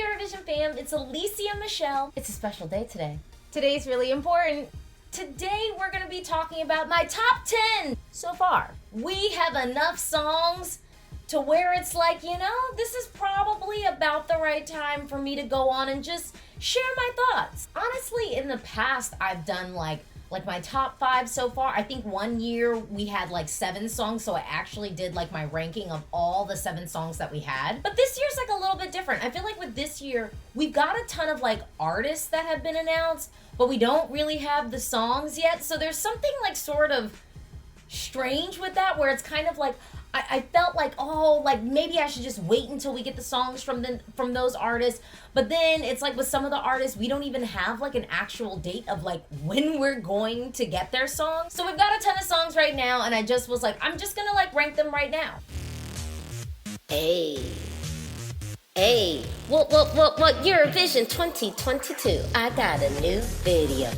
Eurovision fam, it's Alicia Michelle. It's a special day today. Today's really important. Today we're gonna be talking about my top 10 so far. We have enough songs to where it's like, this is probably about the right time for me to go on and just share my thoughts. Honestly, in the past, I've done like my top 5 so far. I think one year we had like 7 songs, so I actually did like my ranking of all the 7 songs that we had. But this year's like a little bit different. I feel like with this year, we've got a ton of like artists that have been announced, but we don't really have the songs yet. So there's something like sort of strange with that, where it's kind of like, I felt like, maybe I should just wait until we get the songs from those artists. But then it's like with some of the artists, we don't even have like an actual date of like when we're going to get their songs. So we've got a ton of songs right now, and I just was like, I'm just gonna like rank them right now. Hey, what, Eurovision 2022. I got a new video.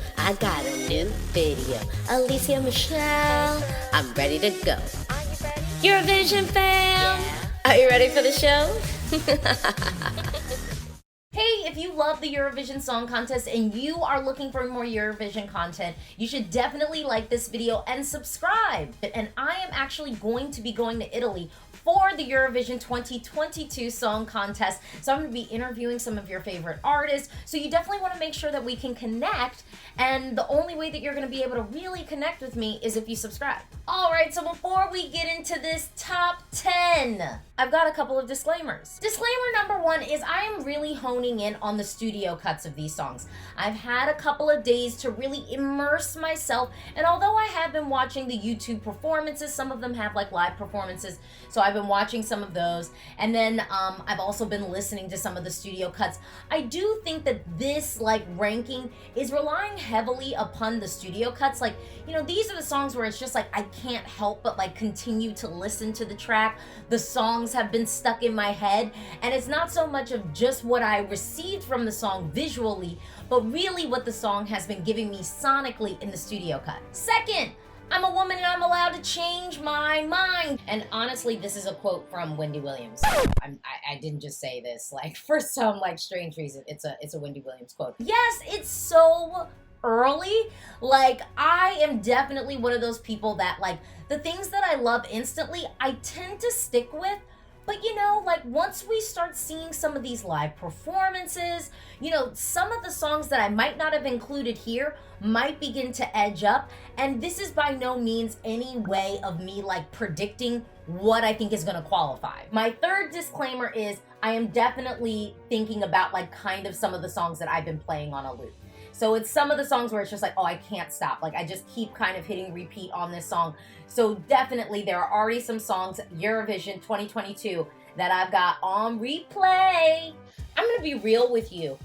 Alicia Michelle, I'm ready to go. Eurovision fam! Yeah. Are you ready for the show? Hey, if you love the Eurovision Song Contest and you are looking for more Eurovision content, you should definitely like this video and subscribe. And I am actually going to be going to Italy for the Eurovision 2022 Song Contest. So I'm going to be interviewing some of your favorite artists. So you definitely want to make sure that we can connect. And the only way that you're going to be able to really connect with me is if you subscribe. All right, so before we get into this top 10, I've got a couple of disclaimers. Disclaimer number 1 is I am really honing in on the studio cuts of these songs. I've had a couple of days to really immerse myself, and although I have been watching the YouTube performances, some of them have like live performances, so I've been watching some of those, and then I've also been listening to some of the studio cuts. I do think that this like ranking is relying heavily upon the studio cuts. Like, these are the songs where it's just like I can't help but like continue to listen to the track. The songs have been stuck in my head, and it's not so much of just what I received from the song visually, but really what the song has been giving me sonically in the studio cut. Second, I'm a woman and I'm allowed to change my mind. And honestly, this is a quote from Wendy Williams. I didn't just say this like for some like strange reason. It's a Wendy Williams quote. Yes, it's so early. Like, I am definitely one of those people that like the things that I love instantly, I tend to stick with. But like once we start seeing some of these live performances, some of the songs that I might not have included here might begin to edge up. And this is by no means any way of me like predicting what I think is going to qualify. My third disclaimer is I am definitely thinking about like kind of some of the songs that I've been playing on a loop. So it's some of the songs where it's just like, oh, I can't stop. Like I just keep kind of hitting repeat on this song. So definitely there are already some songs, Eurovision 2022, that I've got on replay. I'm going to be real with you.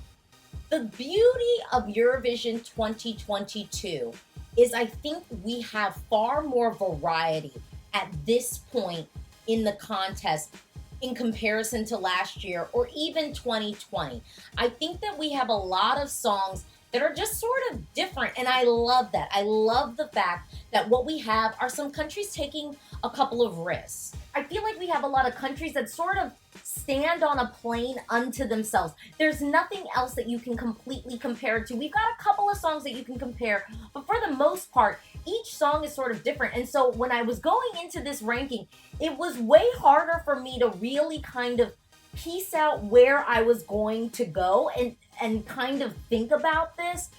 The beauty of Eurovision 2022 is I think we have far more variety at this point in the contest in comparison to last year or even 2020. I think that we have a lot of songs that are just sort of different, and I love that. I love the fact that what we have are some countries taking a couple of risks. I feel like we have a lot of countries that sort of stand on a plane unto themselves. There's nothing else that you can completely compare it to. We've got a couple of songs that you can compare, but for the most part, each song is sort of different. And so when I was going into this ranking, it was way harder for me to really kind of piece out where I was going to go and kind of think about this,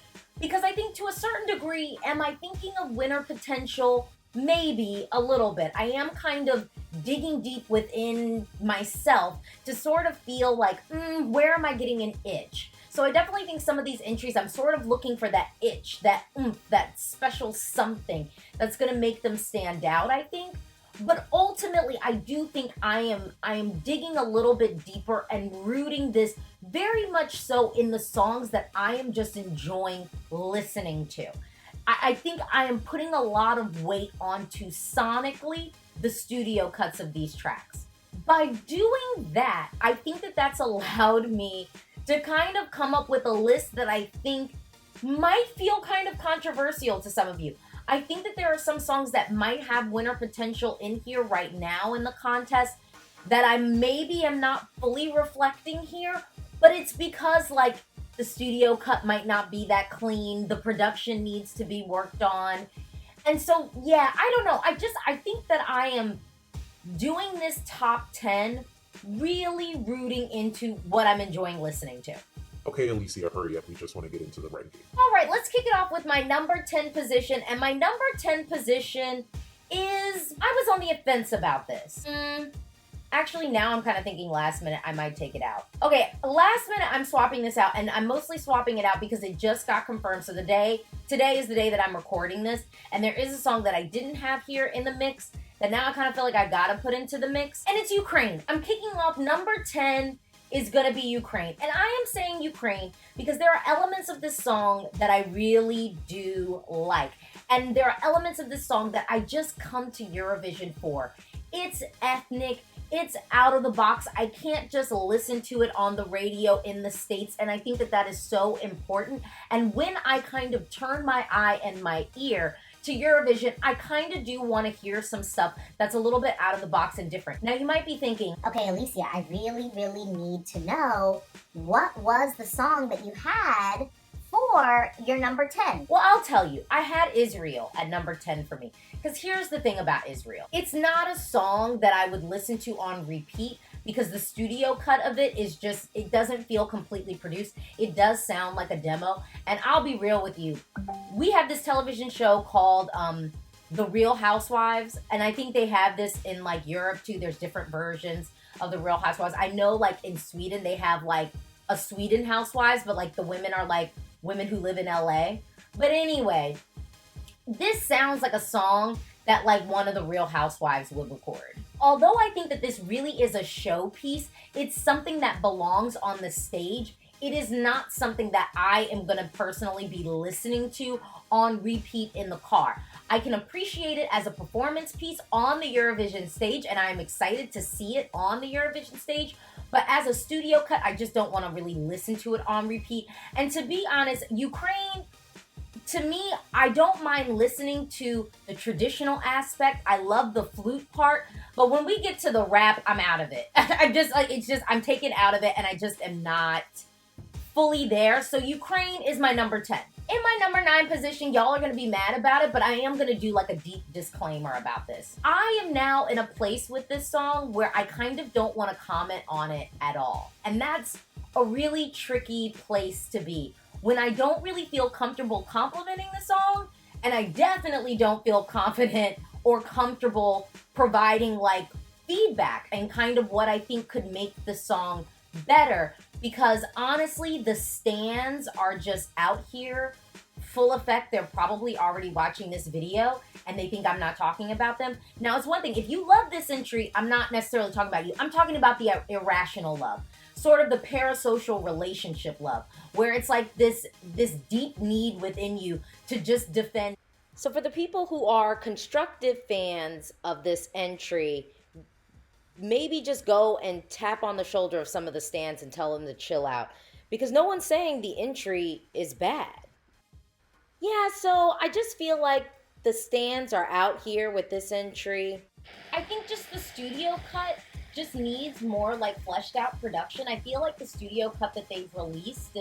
because I think to a certain degree, am I thinking of winner potential? Maybe a little bit. I am kind of digging deep within myself to sort of feel like, where am I getting an itch? So I definitely think some of these entries, I'm sort of looking for that itch, that that special something that's going to make them stand out, I think. But ultimately, I do think I am digging a little bit deeper and rooting this very much so in the songs that I am just enjoying listening to. I think I am putting a lot of weight onto sonically the studio cuts of these tracks. By doing that, I think that that's allowed me to kind of come up with a list that I think might feel kind of controversial to some of you. I think that there are some songs that might have winner potential in here right now in the contest that I maybe am not fully reflecting here, but it's because like the studio cut might not be that clean, the production needs to be worked on. And so, yeah, I don't know. I think that I am doing this top 10 really rooting into what I'm enjoying listening to. Okay, Alicia, hurry up. We just want to get into the ranking. All right, let's kick it off with my number 10 position. And my number 10 position is, I was on the fence about this. Actually, now I'm kind of thinking last minute I might take it out. Okay, last minute I'm swapping this out, and I'm mostly swapping it out because it just got confirmed. So today is the day that I'm recording this, and there is a song that I didn't have here in the mix that now I kind of feel like I gotta put into the mix, and it's Ukraine. I'm kicking off number 10 is gonna be Ukraine, and I am saying Ukraine because there are elements of this song that I really do like, and there are elements of this song that I just come to Eurovision for. It's ethnic. It's out of the box. I can't just listen to it on the radio in the States, and I think that that is so important. And when I kind of turn my eye and my ear to Eurovision, I kind of do want to hear some stuff that's a little bit out of the box and different. Now, you might be thinking, okay, Alicia, I really need to know what was the song that you had for your number 10? Well, I'll tell you. I had Israel at number 10 for me. Because here's the thing about Israel. It's not a song that I would listen to on repeat because the studio cut of it is just, it doesn't feel completely produced. It does sound like a demo. And I'll be real with you. We have this television show called The Real Housewives. And I think they have this in like Europe too. There's different versions of The Real Housewives. I know like in Sweden, they have like a Sweden Housewives, but like the women are like women who live in LA. But anyway, this sounds like a song that like one of the Real Housewives would record. Although I think that this really is a showpiece, it's something that belongs on the stage. It is not something that I am gonna personally be listening to on repeat in the car. I can appreciate it as a performance piece on the Eurovision stage, and I'm excited to see it on the Eurovision stage. But as a studio cut, I just don't want to really listen to it on repeat. And to be honest, Ukraine, to me, I don't mind listening to the traditional aspect. I love the flute part. But when we get to the rap, I'm out of it. I'm taken out of it, and I just am not fully there. So Ukraine is my number 10. In my number 9 position, y'all are going to be mad about it, but I am going to do like a deep disclaimer about this. I am now in a place with this song where I kind of don't want to comment on it at all. And that's a really tricky place to be. When I don't really feel comfortable complimenting the song, and I definitely don't feel confident or comfortable providing like feedback and kind of what I think could make the song better. Because honestly, the stans are just out here full effect. They're probably already watching this video and they think I'm not talking about them. Now, it's one thing. If you love this entry, I'm not necessarily talking about you. I'm talking about the irrational love, sort of the parasocial relationship love, where it's like this deep need within you to just defend. So for the people who are constructive fans of this entry, maybe just go and tap on the shoulder of some of the stands and tell them to chill out, because no one's saying the entry is bad. Yeah, so I just feel like the stands are out here with this entry. I think just the studio cut just needs more like fleshed out production. I feel like the studio cut that they've released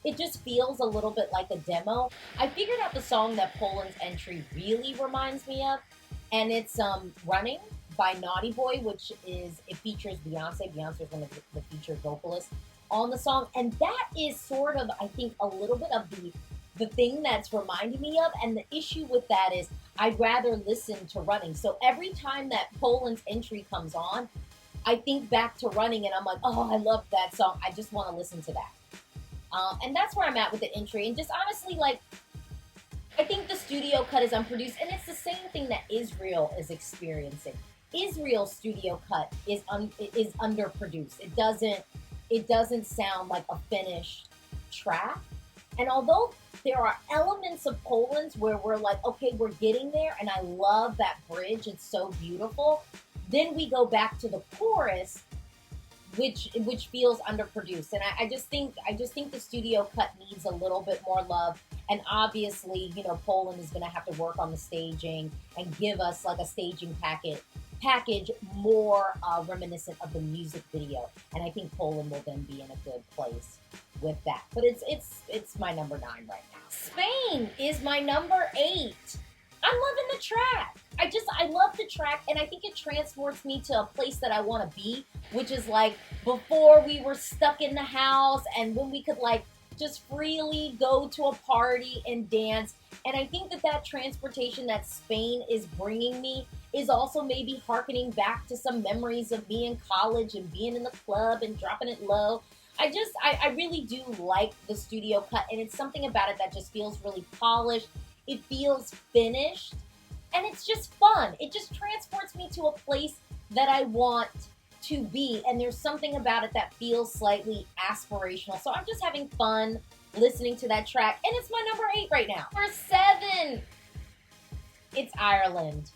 it just feels a little bit like a demo. I figured out the song that Poland's entry really reminds me of, and it's Running by Naughty Boy, which it features Beyonce. Beyonce is one of the featured vocalists on the song, and that is sort of, I think, a little bit of the thing that's reminding me of. And the issue with that is I'd rather listen to Running. So every time that Poland's entry comes on, I think back to Running, and I'm like, oh, I love that song. I just want to listen to that. And that's where I'm at with the entry. And just honestly, like, I think the studio cut is unproduced, and it's the same thing that Israel is experiencing. Israel's studio cut is underproduced. It doesn't sound like a finished track. And although there are elements of Poland's where we're like, okay, we're getting there, and I love that bridge, it's so beautiful. Then we go back to the chorus, which feels underproduced. And I just think the studio cut needs a little bit more love. And obviously, Poland is going to have to work on the staging and give us like a staging packet package more reminiscent of the music video, and I think Poland will then be in a good place with that. But it's my number 9 right now. Spain is my number 8. I'm loving the track. I love the track, and I think it transports me to a place that I want to be, which is like before we were stuck in the house and when we could like just freely go to a party and dance. And I think that transportation that Spain is bringing me is also maybe hearkening back to some memories of me in college and being in the club and dropping it low. I really do like the studio cut, and it's something about it that just feels really polished. It feels finished, and it's just fun. It just transports me to a place that I want to be, and there's something about it that feels slightly aspirational. So I'm just having fun listening to that track, and it's my number 8 right now. Number 7, it's Ireland.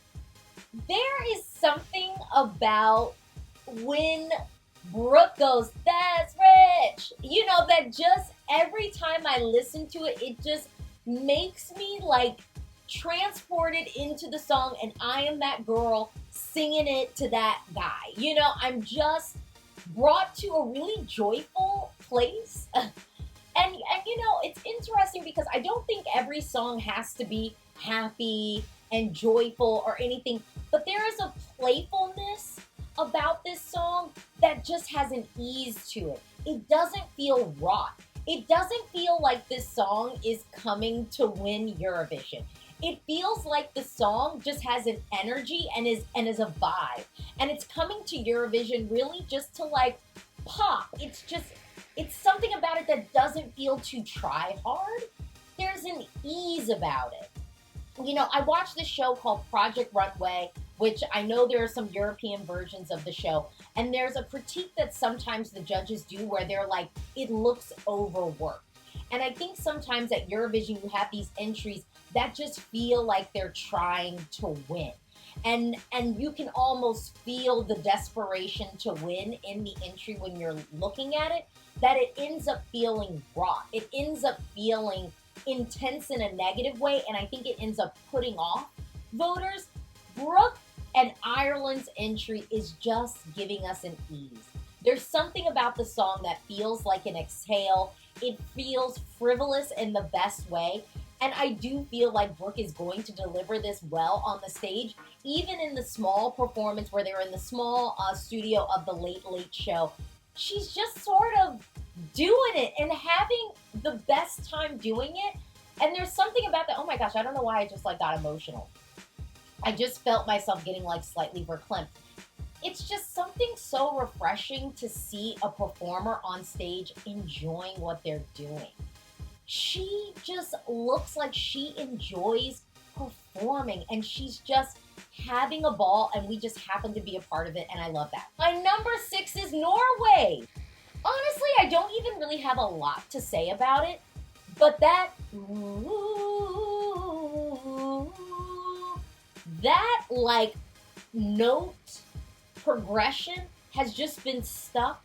There is something about when Brooke goes, "That's rich," you know, that just every time I listen to it, it just makes me like transported into the song, and I am that girl singing it to that guy. You know, I'm just brought to a really joyful place. And you know, it's interesting because I don't think every song has to be happy and joyful or anything, but there is a playfulness about this song that just has an ease to it. It doesn't feel raw. It doesn't feel like this song is coming to win Eurovision. It feels like the song just has an energy and is a vibe. And it's coming to Eurovision really just to like pop. It's something about it that doesn't feel too try hard. There's an ease about it. You know, I watched this show called Project Runway, which I know there are some European versions of the show, and there's a critique that sometimes the judges do where they're like, it looks overworked. And I think sometimes at Eurovision you have these entries that just feel like they're trying to win. And you can almost feel the desperation to win in the entry when you're looking at it, that it ends up feeling raw. It ends up feeling intense in a negative way, and I think it ends up putting off voters. Brooke and Ireland's entry is just giving us an ease. There's something about the song that feels like an exhale. It feels frivolous in the best way. And I do feel like Brooke is going to deliver this well on the stage, even in the small performance where they're in the small studio of the Late Late Show. She's just sort of doing it and having the best time doing it. And there's something about that. Oh my gosh, I don't know why I just like got emotional. I just felt myself getting like slightly verklempt. It's just something so refreshing to see a performer on stage enjoying what they're doing. She just looks like she enjoys performing, and she's just having a ball, and we just happen to be a part of it, and I love that. My number 6 is Norway. Honestly, I don't even really have a lot to say about it, but that like note progression has just been stuck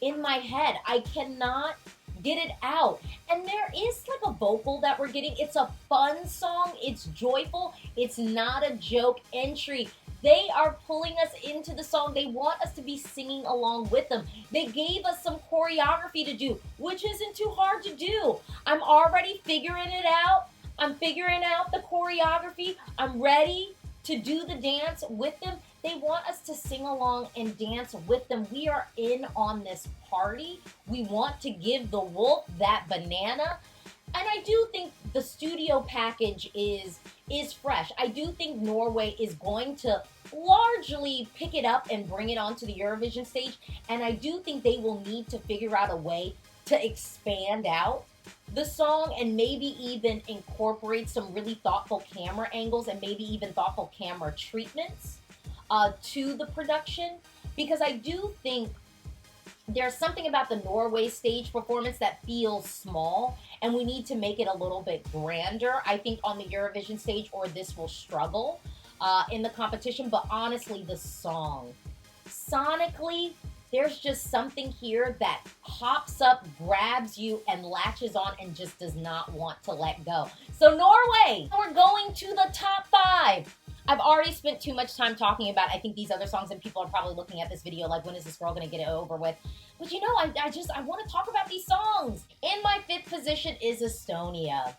in my head. I cannot get it out. And there is like a vocal that we're getting. It's a fun song. It's joyful. It's not a joke entry. They are pulling us into the song. They want us to be singing along with them. They gave us some choreography to do, which isn't too hard to do. I'm already figuring it out. I'm figuring out the choreography. I'm ready to do the dance with them. They want us to sing along and dance with them. We are in on this party. We want to give the wolf that banana. And I do think the studio package is fresh. I do think Norway is going to largely pick it up and bring it onto the Eurovision stage. And I do think they will need to figure out a way to expand out the song and maybe even incorporate some really thoughtful camera angles and maybe even thoughtful camera treatments to the production, because I do think there's something about the Norway stage performance that feels small, and we need to make it a little bit grander, I think, on the Eurovision stage, or this will struggle in the competition. But honestly, the song, sonically, there's just something here that pops up, grabs you, and latches on and just does not want to let go. So Norway, we're going to the top 5. I've already spent too much time talking about, I think, these other songs, and people are probably looking at this video like, when is this girl gonna get it over with? But you know, I want to talk about these songs. In my 5th position is Estonia.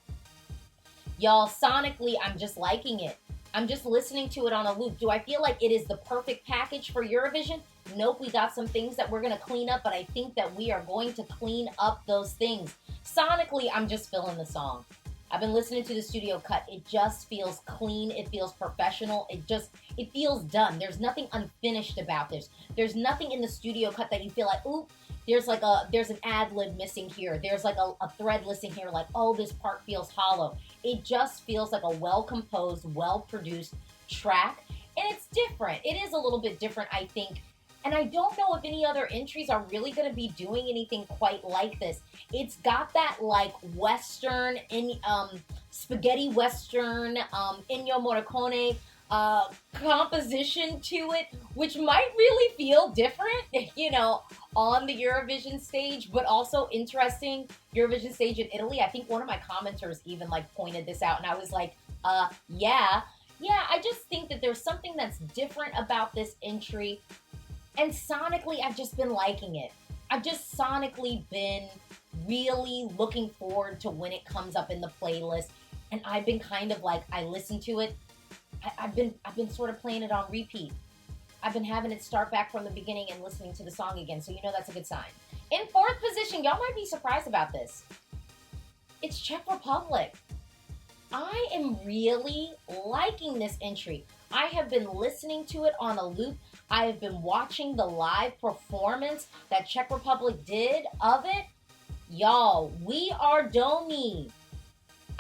Y'all, sonically, I'm just liking it. I'm just listening to it on a loop. Do I feel like it is the perfect package for Eurovision? Nope, we got some things that we're going to clean up, but I think that we are going to clean up those things. Sonically, I'm just feeling the song. I've been listening to the studio cut. It just feels clean. It feels professional. It feels done. There's nothing unfinished about this. There's nothing in the studio cut that you feel like, ooh, there's an ad lib missing here. There's like a thread missing here. Like, oh, this part feels hollow. It just feels like a well-composed, well-produced track. And it's different. It is a little bit different, I think. And I don't know if any other entries are really going to be doing anything quite like this. It's got that like Western, spaghetti Western, Ennio Morricone composition to it, which might really feel different, you know, on the Eurovision stage, but also interesting. Eurovision stage in Italy. I think one of my commenters even like pointed this out, and I was like, yeah, I just think that there's something that's different about this entry. And sonically, I've just been liking it. I've just sonically been really looking forward to when it comes up in the playlist. And I've been kind of like, I listen to it. I've been sort of playing it on repeat. I've been having it start back from the beginning and listening to the song again. So you know that's a good sign. In 4th position, y'all might be surprised about this. It's Czech Republic. I am really liking this entry. I have been listening to it on a loop. I have been watching the live performance that Czech Republic did of it. Y'all, we are Domi.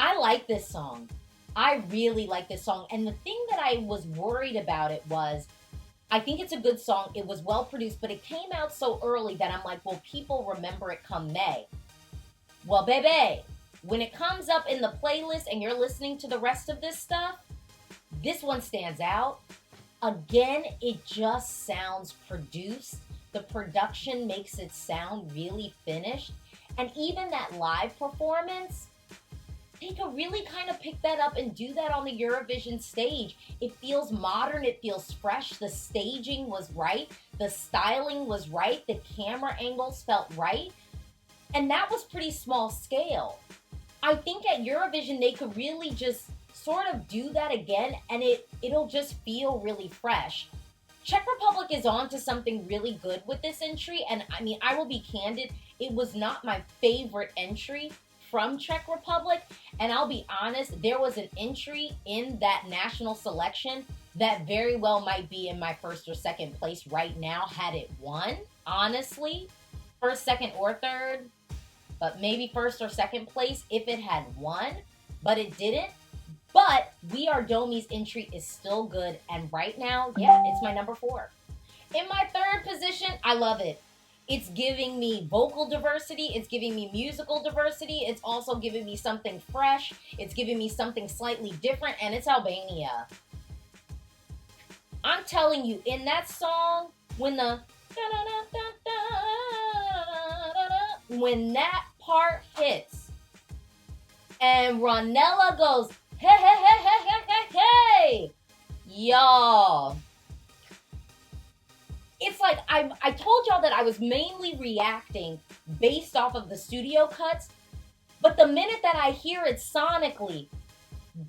I like this song. I really like this song. And the thing that I was worried about it was, I think it's a good song. It was well produced, but it came out so early that I'm like, will people remember it come May? Well, baby, when it comes up in the playlist and you're listening to the rest of this stuff, this one stands out. Again, it just sounds produced. The production makes it sound really finished. And even that live performance, they could really kind of pick that up and do that on the Eurovision stage. It feels modern. It feels fresh. The staging was right. The styling was right. The camera angles felt right. And that was pretty small scale. I think at Eurovision, they could really just sort of do that again, and it'll just feel really fresh. Czech Republic is on to something really good with this entry, and I mean, I will be candid, it was not my favorite entry from Czech Republic, and I'll be honest, there was an entry in that national selection that very well might be in my 1st or 2nd place right now had it won. Honestly, 1st, 2nd, or 3rd, but maybe 1st or 2nd place if it had won, but it didn't. But We Are Domi's entry is still good, and right now, yeah, it's my number 4. In my 3rd position, I love it. It's giving me vocal diversity. It's giving me musical diversity. It's also giving me something fresh. It's giving me something slightly different, and it's Albania. I'm telling you, in that song, when that part hits, and Ronella goes, hey, hey, hey, hey, hey, hey, hey, y'all. It's like, I told y'all that I was mainly reacting based off of the studio cuts, but the minute that I hear it sonically,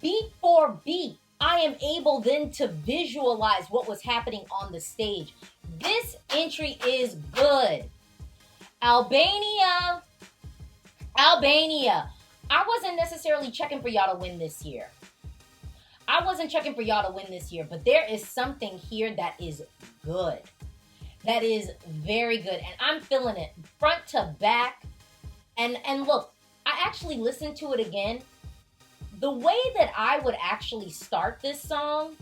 beat for beat, I am able then to visualize what was happening on the stage. This entry is good. Albania. I wasn't necessarily checking for y'all to win this year. But there is something here that is good. That is very good. And I'm feeling it front to back. And look, I actually listened to it again. The way that I would actually start this song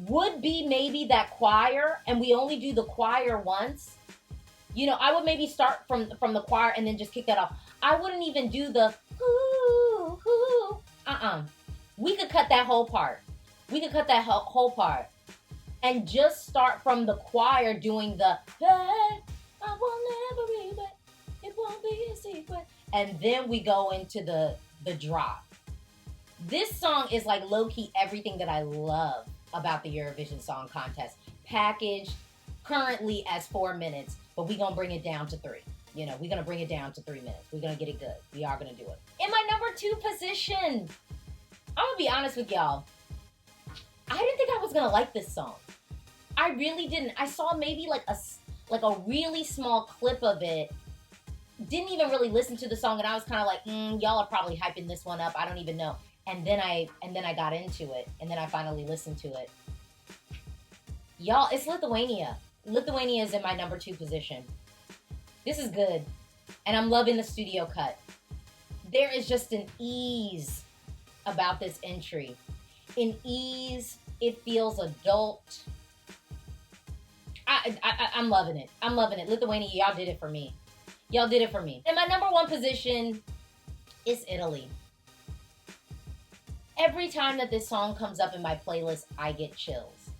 would be maybe that choir, and we only do the choir once. You know, I would maybe start from the choir and then just kick that off. I wouldn't even do the hoo, hoo. We could cut that whole part. And just start from the choir doing the, hey, I will never be back. It won't be a secret. And then we go into the drop. This song is like low-key everything that I love about the Eurovision Song Contest. Packaged currently as 4 minutes, but we're gonna bring it down to 3. You know, we're gonna bring it down to 3 minutes. We're gonna get it good. We are gonna do it. In my number 2 position, I'm gonna be honest with y'all. I didn't think I was gonna like this song. I really didn't. I saw maybe like a really small clip of it. Didn't even really listen to the song, and I was kind of like, y'all are probably hyping this one up. I don't even know. And then I got into it, and then I finally listened to it. Y'all, it's Lithuania. Lithuania is in my number 2 position. This is good, and I'm loving the studio cut. There is just an ease about this entry. An ease, it feels adult. I'm loving it. I'm loving it. Lithuania, y'all did it for me. Y'all did it for me. And my number 1 position is Italy. Every time that this song comes up in my playlist, I get chills.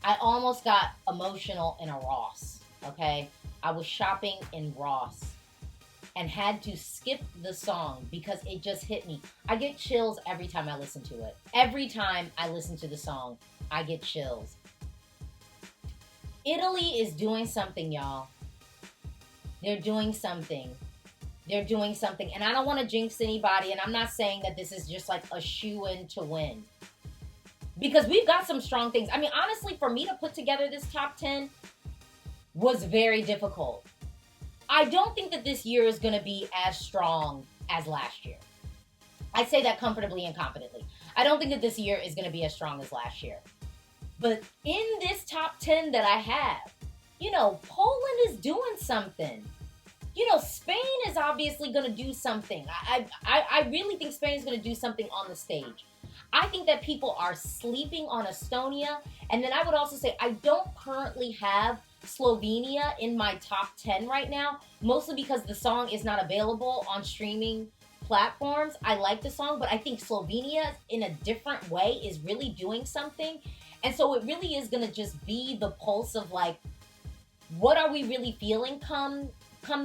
I almost got emotional in a Ross, okay? I was shopping in Ross and had to skip the song because it just hit me. I get chills every time I listen to it. Every time I listen to the song, I get chills. Italy is doing something, y'all. They're doing something. They're doing something. And I don't want to jinx anybody, and I'm not saying that this is just like a shoo-in to win. Because we've got some strong things. I mean, honestly, for me to put together this top 10 was very difficult. I don't think that this year is going to be as strong as last year. I say that comfortably and confidently. I don't think that this year is going to be as strong as last year. But in this top 10 that I have, you know, Poland is doing something. You know, Spain is obviously going to do something. I really think Spain is going to do something on the stage. I think that people are sleeping on Estonia. And then I would also say I don't currently have Slovenia in my top 10 right now, mostly because the song is not available on streaming platforms. I like the song, but I think Slovenia in a different way is really doing something. And so it really is going to just be the pulse of like, what are we really feeling come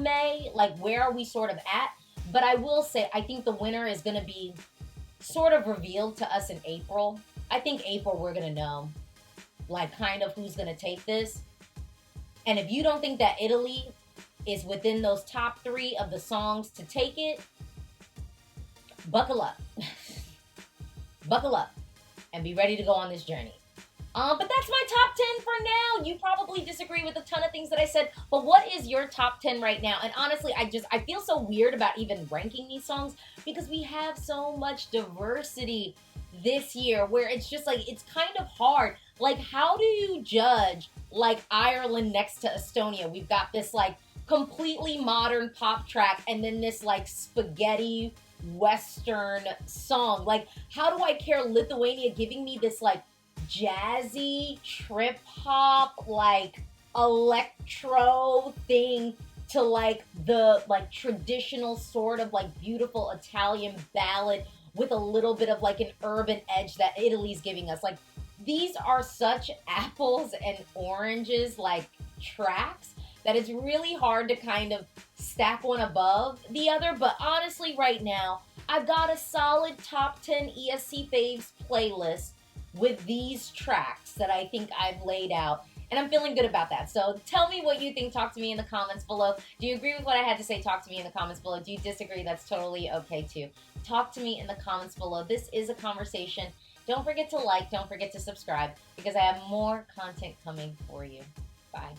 May? Like, where are we sort of at? But I will say, I think the winner is going to be sort of revealed to us in April. I think April we're going to know, like, kind of who's going to take this. And if you don't think that Italy is within those top 3 of the songs to take it, buckle up. Buckle up and be ready to go on this journey. But that's my top 10 for now. You probably disagree with a ton of things that I said, but what is your top 10 right now? And honestly, I feel so weird about even ranking these songs because we have so much diversity this year where it's just like, it's kind of hard. Like, how do you judge like Ireland next to Estonia? We've got this like completely modern pop track and then this like spaghetti Western song. Like, how do I care Lithuania giving me this like jazzy trip hop like electro thing to like the like traditional sort of like beautiful Italian ballad with a little bit of like an urban edge that Italy's giving us? Like, these are such apples and oranges like tracks that it's really hard to kind of stack one above the other. But honestly, right now, I've got a solid top 10 ESC faves playlist with these tracks that I think I've laid out, and I'm feeling good about that. So tell me what you think. Talk to me in the comments below. Do you agree with what I had to say? Talk to me in the comments below. Do you disagree? That's totally okay too. Talk to me in the comments below. This is a conversation. Don't forget to like, don't forget to subscribe, because I have more content coming for you. Bye.